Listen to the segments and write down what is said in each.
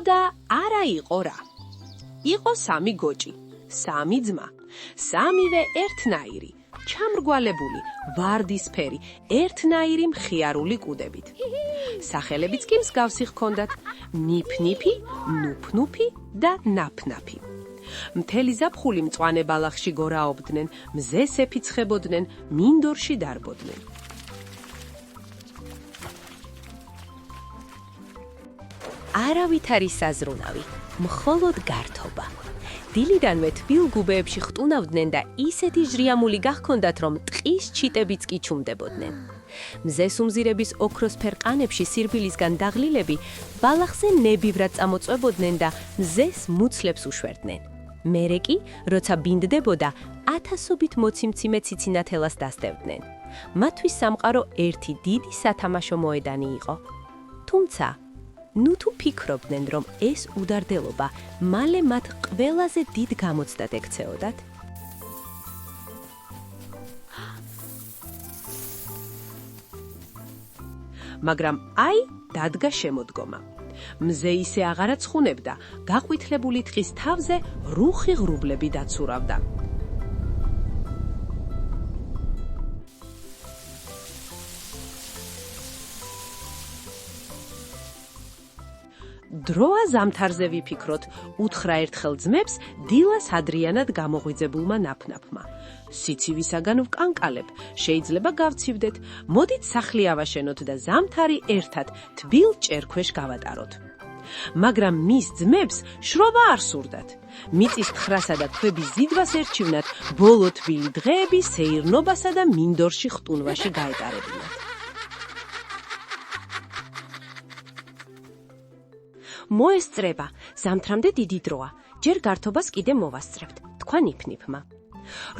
და არა იყო რა. იყო 3 გოჭი, 3 ძმა, 3-ვე ერთნაირი, ჩამრგვალებული, ვარდისფერი, ერთნაირი მხიარული კუდებით. სახელებიც კი მსგავსი ჰქონდათ: ნიფ-ნიფი, ნუფ-ნუფი და ნაფ-ნაფი. მთელი ზაფხული მწვანე ბალახში გორაობდნენ, მზეს ეფიცხებოდნენ, მინდორში დარბოდნენ. არავით არის საზრუნავი, მხოლოდ გართობა. დილიდანვე თბილ გუბეებში ხტუნავდნენ და ისეთი ჟრიამული გახქონდათ, რომ ტყის ჩიტებიც კი ჩუმდებოდნენ. მზეს უმზირების ოქროსფერ ყანებში სირბილისგან დაღლილები ბალახზე ნებივრად წამოწვებოდნენ და მზეს მუცლებს უშვერდნენ. მერე კი, როცა ბინდდებოდა, ათასობით მოციმციმე ციცინათელას დასდევდნენ. მათთვის სამყარო ერთი დიდი სათამაშო მოედანი იყო. თუმცა ნუ თუ ფიქრობდნენ, რომ ეს უდარდელობა მალე მათ ყველაზე დიდ გამოცდად ექცეოდათ? მაგრამ აი დადგა შემოდგომა. მზე ისე აღარა ცხუნებდა, გაყვითლებული თხის თავზე რუხი ღრუბლები დაცურავდა. დროა ზამთარზე ვიფიქროთ, უთხრა ერთხელ ძმებს დილას ადრიანად გამოღვიძებულმა ნაფ-ნაფმა. სიცივისაგან ვკანკალებ, შეიძლება გავცივდეთ, მოდით სახლი ავაშენოთ და ზამთარი ერთად თბილ ჭერქვეშ გავატაროთ. მაგრამ მის ძმებს შროვა არ სურდათ. მიწის თხრასა და ქვების ზიდვას ერჩივნათ, ბოლო თბილი დღეები სეირნობასა და მინდორში ხტუნვაში გაეტარებინათ. მოესწრება, ზამთრამდე დიდი დროა, ჯერ გართობას კიდე მოვასწრებთ, თქვა ნიფ-ნიფმა.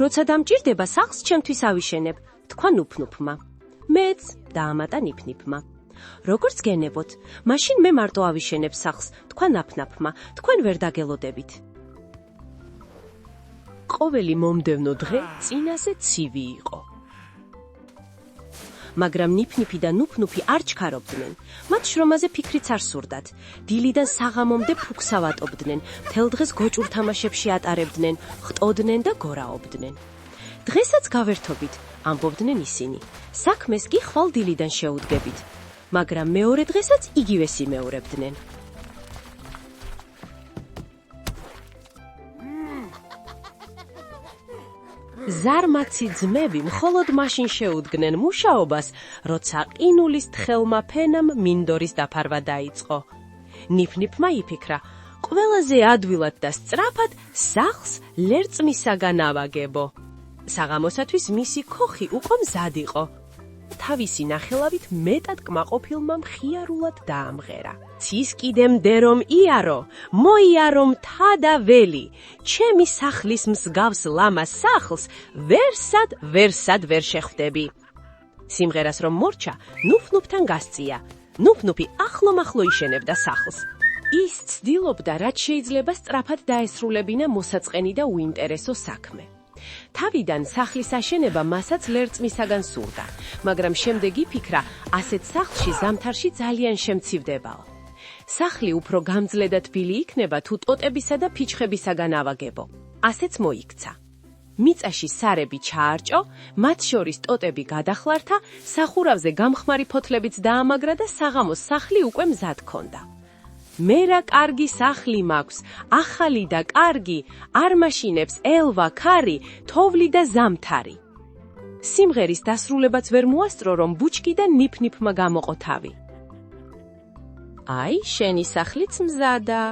როცა დამჭირდება, სახლს ჩემთვის ავიშენებ, თქვა ნუფ-ნუფმა. მეც, დაამატა ნიფ-ნიფმა. როგორც გენებოთ, მაშინ მე მარტო ავიშენებ სახლს, თქვა ნაფ-ნაფმა, თქვენ ვერ დაგელოდებით. ყოველი მომდევნო დღე წინაზე ცივი იყო. მაგრამ ნიფ-ნიფი და ნუფ-ნუფი არ ჩქარობდნენ. მათ შრომაზე ფიქრიც არ სურდათ. დილიდან საღამომდე ფუქს ავატობდნენ, მთელ დღეს გოჭურ თამაშებში ატარებდნენ, ხტოდნენ და გორაობდნენ. დღესაც გავერთობით, ამბობდნენ ისინი. საქმეს კი ხვალ დილიდან შეუდგებით. მაგრამ მეორე დღესაც იგივეს იმეორებდნენ. ზარმაცი ძმები მხოლოდ მაშინ შეუდგნენ მუშაობას, როცა ყინულის თხელმა ფენამ მინდორის დაფარვა დაიწყო. ნიფ-ნიფმა იფიქრა, ყველაზე ადვილად და სწრაფად სახლს ლერწმისაგან ავაგებო. საღამოსათვის მისი ქოხი უკვე მზად იყო. თავისი ნახელავით მეტად კმაყოფილმა მხიარულად დაამღერა. ცის კიდემდე რომ იარო, მოიარო მთა და ველი, ჩემი სახლის მსგავს ლამას სახლს ვერსად ვერ შეხვდები. სიმღერას რომ მორჩა, ნუფ-ნუფთან გასწია. ნუფ-ნუფი ახლო-მახლო იშენებდა სახლს. ის ცდილობდა, რაც შეიძლება სწრაფად დაესრულებინა მოსაწყენი და უინტერესო საქმე. თავიდან სახლის აშენება მასაც ლერწმისაგან სურდა, მაგრამ შემდეგ იფიქრა, ასეთ სახლში ზამთარში ძალიან შემცივდებაო. სახლი უფრო გამძლე და თბილი იქნება, თუ ტოტებისა და ფიჩხებისაგან ავაგებო. ასეც მოიქცა. მიწაში სარები ჩაარჭო, მათ შორის ტოტები გადახლართა, სახურავზე გამხმარი ფოთლებიც დაამაგრა და საღამოს სახლი უკვე მზად ჰქონდა. მე რა კარგი სახლი მაქვს, ახალი და კარგი, არ მაშინებს ელვა, ქარი, თოვლი და ზამთარი. სიმღერის დასრულებაც ვერ მოასწრო, რომ ბუჩკი და ნიფ-ნიფმა გამოყო თავი. აი, შენი სახლიც მზადა,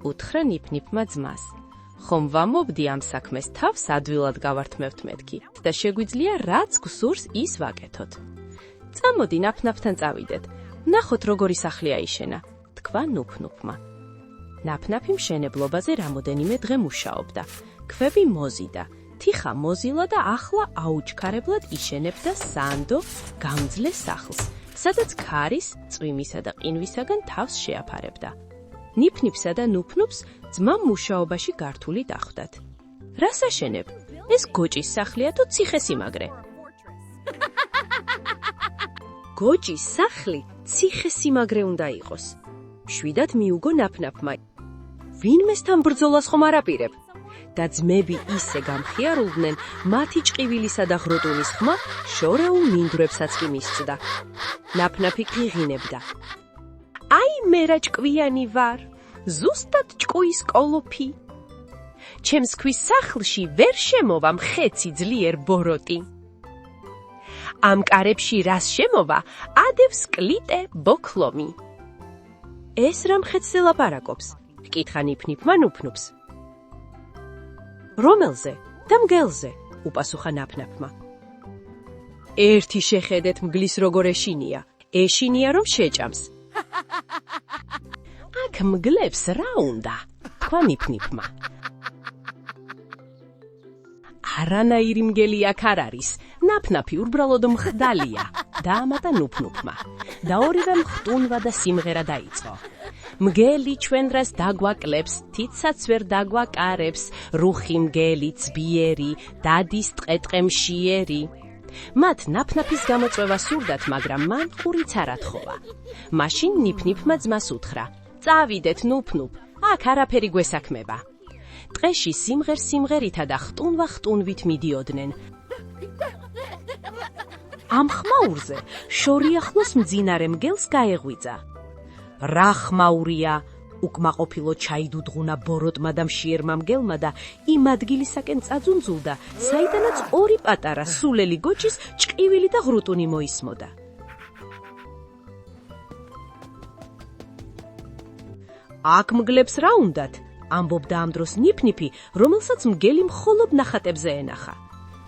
უთხრა ნიფ-ნიფმა ძმას. ხომ ვამობდი ამ საქმეს თავს ადვილად გავართმევთ მეთქი და შეგვიძლია რაც გსურს ის ვაკეთოთ. წამოდი ნაფ-ნაფთან წავიდეთ, ნახოთ როგორი სახლი აიშენა. თქვა ნუფ-ნუფმა. ნაფ-ნაფი მშენებლობაზე რამოდენიმე დღე მუშაობდა. ქვები მოზიდა, თიხა მოზილა და ახლა აუჩქარებლად იშენებდა სანდო გამძლე სახლს, სადაც ქარის, წვიმისა და ყინვისაგან თავს შეაფარებდა. ნიფ-ნიფსა და ნუფ-ნუფს ძმამ მუშაობაში გართული დახვდათ. რას აშენებ? ეს გოჭის სახლია თუ ციხესიმაგრე? გოჭის სახლი ციხესიმაგრე უნდა იყოს. შვიდად მიუგო ნაფნაფმა. ვინმესთან ბრძოლას ხომ არ აპირებ? და ძმები ისე გამხიარულდნენ, მათი ჭყივილისა და ღრუტუნის ხმა შორეულ მინდვრებსაც კი მისცდა. ნაფნაფი ღიღინებდა. აი მე რა ჭკვიანი ვარ, ზუსტად ჭკუის კოლოფი. ჩემს ქვის სახლში ვერ შემოვა მხეცი ძლიერ ბოროტი. ამ კარებში რას შემოვა, ადევს კლიტე ბოქლომი. ეს რა მხეცზე ლაპარაკობს? ჰკითხა ნიფნიფმა ნუფნუფს. რომელზე და მგელზე? უპასუხა ნაფნაფმა. ერთი შეხედეთ მგლის როგორ ეშინია, ეშინია რომ შეჭამს. აქ მგლებს რა უნდა? თქვა ნიფნიფმა. არანაირი მგელი აქ არ არის, ნაფნაფი უბრალოდ მხდალია, დაამატა ნუფნუფმა. და ორივემ ხტუნვა და სიმღერა დაიწყო. მგელი ჩვენ დრას დაგვაკლებს, თითსაც ვერ დაგვაკარებს, რუხი მგელი ძბიერი, დადის ტყეტყე მშიერი. მათ ნაფნაფის გამოწვევა სურდათ, მაგრამ მან ყურიც არ ათხოვა. მაშინ ნიფნიფმა ძმას უთხრა: წავიდეთ ნუფნუფ, აქ არაფერი გვესაქმება. ტყეში სიმღერითა და ხტუნვით მიდიოდნენ. ამ ხმაურზე შორიახლოს მძინარე მგელს გაეღვიძა. რა ხმაურია? უკმაყოფილო ჩაიდუდღუნა ბოროტმა და მშიერმა მგელმა და იმ ადგილისაკენ წაძუნძულდა, საიდანაც ორი პატარა სულელი გოჭის ჭყივილი და ღრუტუნი მოისმოდა. აქ მგლებს რა უნდათ? ამბობდა ამ დროს ნიფნიფი, რომელსაც მგელი მხოლოდ ნახატებზე ენახა.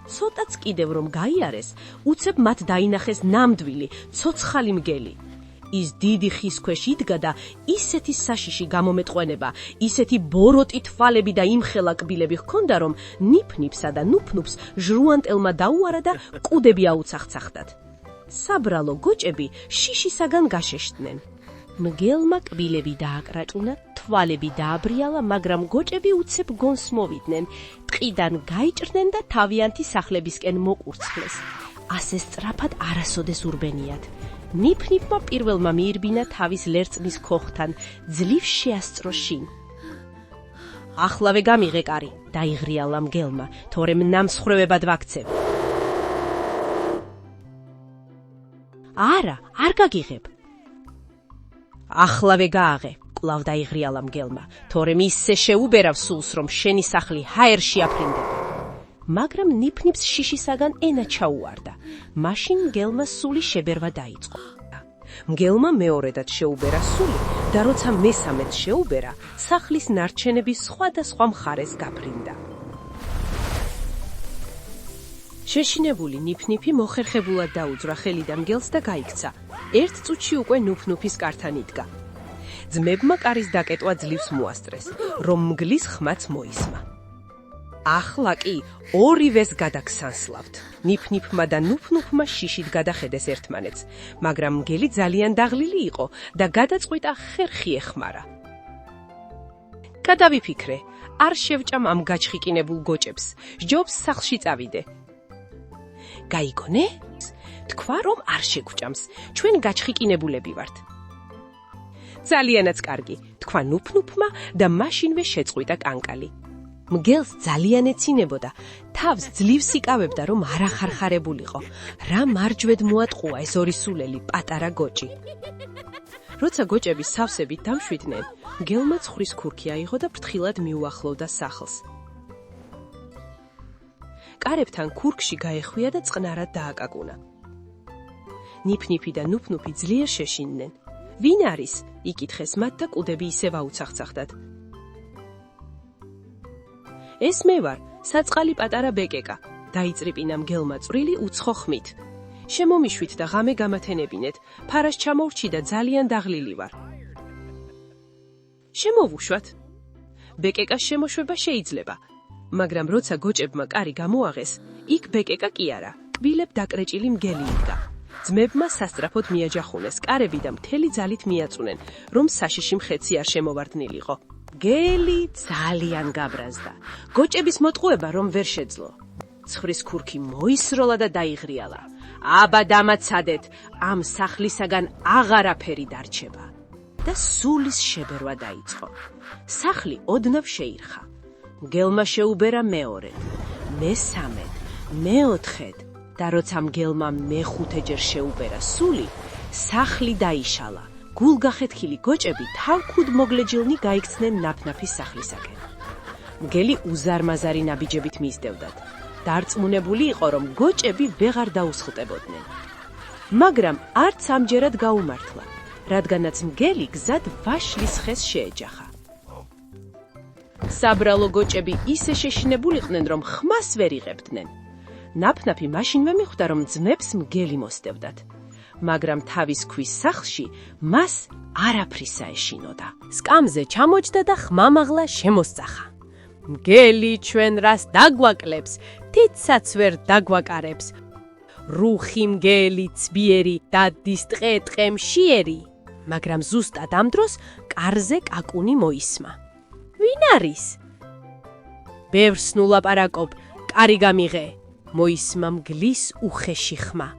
ცოტაც კიდევ რომ გაიარეს, უცებ მათ დაინახეს ნამდვილი, ცოცხალი მგელი. ის დიდი ხის ქვეშ იდგა და ისეთი საშიში გამომეტყვენება, ისეთი ბოროტი თვალები და იმხელა კბილები ჰქონდა, რომ ნიფნიფსა და ნუფნუფს ჟრუანტელმა დაუარა და კუდები აუცახცახდათ. საბრალო გოჭები შიშისაგან გაშეშდნენ. მგელმა კბილები დააკრაჭუნა, თვალები დააბრიალა, მაგრამ გოჭები უცებ გონს მოვიდნენ, ტყიდან გაიჭრნენ და თავიანთი სახლებისკენ მოყურცხლეს. ასე სწრაფად არასოდეს ურბენიათ. ნიფნიფმა პირველმა მიირბინა თავის ლერწმის ქოხთან, ძლივ შეასწრო შინ. ახლავე გამიღე კარი, დაიღრიალა მგელმა, თორემ ნამსხვრევებად ვაქცევ. არა, არ გაგიღებ. ახლავე გააღე, კვლავ დაიღრიალა მგელმა, თორემ ისე შეუბერავს სულს, რომ შენი სახლი ჰაერში აფრინდება. მაგრამ ნიფნიფს შიშისაგან ენა ჩაუვარდა. მაშინ მგელმა სული შებერვა დაიწყო. მგელმა მეორედაც შეუბერა სული და როცა მესამეც შეუბერა, სახლის ნარჩენების სხვადასხვა მხარეს გაფრინდა. შეშინებული ნიფნიფი მოხერხებულად დაუძვრა ხელიდან მგელს და გაიქცა. ერთ წუთში უკვე ნუფნუფის კართან იდგა. ძმებმა კარის დაკეტვა ძლივს მოასწრეს, რომ მგლის ხმაც მოისმა. ახლა კი ორივეს გადაგსანსლავთ. ნიფნიფმა და ნუფნუფმა შიშით გადახედეს ერთმანეთს, მაგრამ მგელი ძალიან დაღლილი იყო და გადაწყვიტა ხერხი ეხმარა. გადავიფიქრე, არ შევჭამ ამ გაჩხიკინებულ გოჭებს, სჯობს სახლში წავიდე. გაიგონე? თქვა რომ არ შეგვჭამს, ჩვენ გაჩხიკინებულები ვართ. ძალიანაც კარგი, თქვა ნუფნუფმა და მაშინვე შეწყვიტა კანკალი. მგელს ძალიან ეცინებოდა, თავს ძლივს იკავებდა, რომ არ ახარხარებულიყო. რა მარჯვედ მოატყუა ეს ორი სულელი პატარა გოჭი. როცა გოჭები სავსებით დამშვიდნენ, მგელმა ცხრის ქურქი აიღო და ფრთხილად მიუახლოვდა სახლს. კარებთან ქურქში გაეხვია და წყნარად დააკაკუნა. ნიფნიფი და ნუფნუფი ძლიერ შეშინდნენ. ვინ არის? იკითხეს მათ და კუდები ისევ აუცახცახდათ. ეს მე ვარ, საწყალი პატარა ბეკეკა, დაიწრიპინა მგელმა წვრილი უცხო ხმით. შემომიშვით და ღამე გამათენებინეთ, ფარას ჩამოვრჩი და ძალიან დაღლილი ვარ. შემოვუშვათ. ბეკეკას შემოშვება შეიძლება, მაგრამ როცა გოჭებმა კარი გამოაღეს, იქ ბეკეკა კი არა, კბილებ დაკრეჭილი მგელი იდგა. ძმებმა სასწრაფოდ მიაჯახუნეს კარები და მთელი ძალით მიაწუნენ, რომ საშიში მხეცი არ შემოვარდნილიყო. მგელი ძალიან გაბრაზდა. გოჭების მოტყუება რომ ვერ შეძლო. ცხრის ქურქი მოისროლა და დაიღრიალა. აბა დამაცადეთ, ამ სახლისაგან აღარაფერი დარჩება. და სულის შებერვა დაიწყო. სახლი ოდნავ შეირხა. მგელმა შეუბერა მეორედ, მესამედ, მეოთხედ და როცა მგელმა მეხუთეჯერ შეუბერა სული, სახლი დაიშალა. გულგახეთქილი გოჭები თავქუდ მოგლეჯილნი გაიქცნენ ნაფნაფის სახლისაკენ. მგელი უზარმაზარი ნაბიჯებით მისდევდათ. დარწმუნებული იყო, რომ გოჭები ვეღარ დაუსხლტებოდნენ. მაგრამ არც ამჯერად გაუმართლა, რადგანაც მგელი გზად ვაშლის ხეს შეეჯახა. საბრალო გოჭები ისე შეშინებულიყვნენ, რომ ხმას ვერ იღებდნენ. ნაფნაფი მაშინვე მიხვდა, რომ ძმებს მგელი მოსდევდათ. მაგრამ თავის ქვის სახლში მას არაფრისა ეშინოდა. სკამზე ჩამოჯდა და ხმამაღლა შემოსწახა. მგელი ჩვენ რას დაგვაკლებს, თითსაც ვერ დაგვაკარებს. რუხი მგელი ცბიერი და დისტყე ტყემშიერი. მაგრამ ზუსტად ამ დროს კარზე კაკუნი მოისმა. ვინ არის? ბევრს ნულაპარაკობ, კარი გამიღე, მოისმა მგლის უხეში ხმა.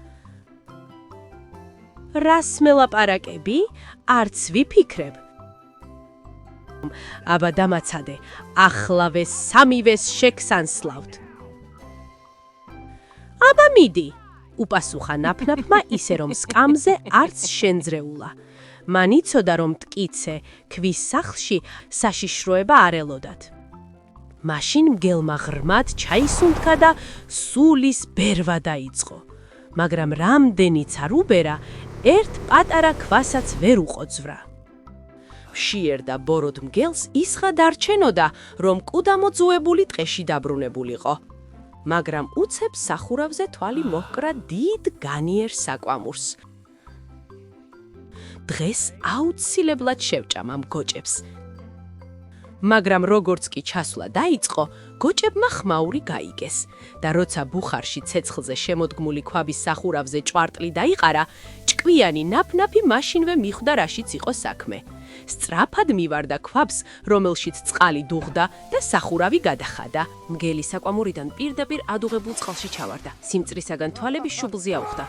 რას მელაპარაკები? არც ვიფიქრებ. აბა დამაცადე, ახლავე სამივეს შექსანსლავთ. აბა მიდი, უპასუხა ნაფნაფმა ისე რომ სკამზე არც შენძრეულა. მან იცოდა რომ მტკიცე ქვის სახლში საშიშროება არ ელოდათ. მაშინ მგელმა ღრმად ჩაისუნთქა და სულის ბერვა დაიწყო. მაგრამ რამდენიც არ უბერა, ერთ პატარა ქვასაც ვერ უყოძვრა. მშიერ და ბოროდ მგელს ისხა დარჩენოდა, რომ კუდამოძუებული ტყეში დაბრუნებულიყო. მაგრამ უცებ სახურავზე თვალი მოჰკრა დიდ განიერ საკვამურს. დღეს აუცილებლად შევჭამ ამ გოჭებს. მაგრამ როგორც კი ჩასვლა დაიწყო, გოჭებმა ხმაური გაიგეს და როცა ბუხარში ცეცხლზე შემოდგმული ქვაბის სახურავზე ჭვარტლი დაიყარა, ჭკვიანი ნაფნაფი მაშინვე მიხვდა რაშიც იყო საქმე. სწრაფად მივარდა ქვაბს, რომელშიც წყალი დუღდა და სახურავი გადახადა. მგელი საკვამურიდან პირდაპირ ადუღებულ წყალში ჩავარდა. სიმწრისაგან თვალები შუბლზე აუხდა.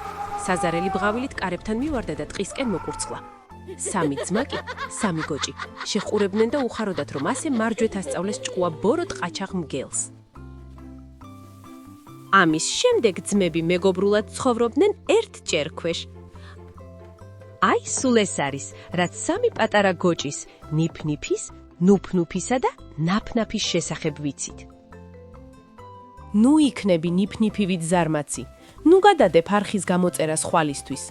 საზარელი ბღავილით კარებთან მივარდა და ტყისკენ მოკურცხლა. სამი ძმა კი, სამი გოჭი შეყურებდნენ და უხაროდათ, რომ ასე მარჯვეთ ასწავლეს ჭყუა ბოროტ ყაჩაღ მგელს. ამის შემდეგ ძმები მეგობრულად ცხოვრობდნენ ერთ ჭერქვეშ. აი სულ ეს არის, რაც სამი პატარა გოჭის, ნიფნიფის, ნუფნუფისა და ნაფნაფის შესახებ ვიცით. ნუ იქნები ნიფნიფივით ზარმაცი, ნუ გადადე ფარხის გამოწერას ხვალისთვის.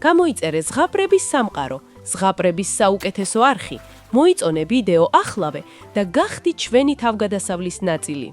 გამოიწერე ზღაპრების სამყარო, ზღაპრების საუკეთესო არხი, მოიწონე ვიდეო ახლავე და გახდი ჩვენი თავგადასავლის ნაწილი.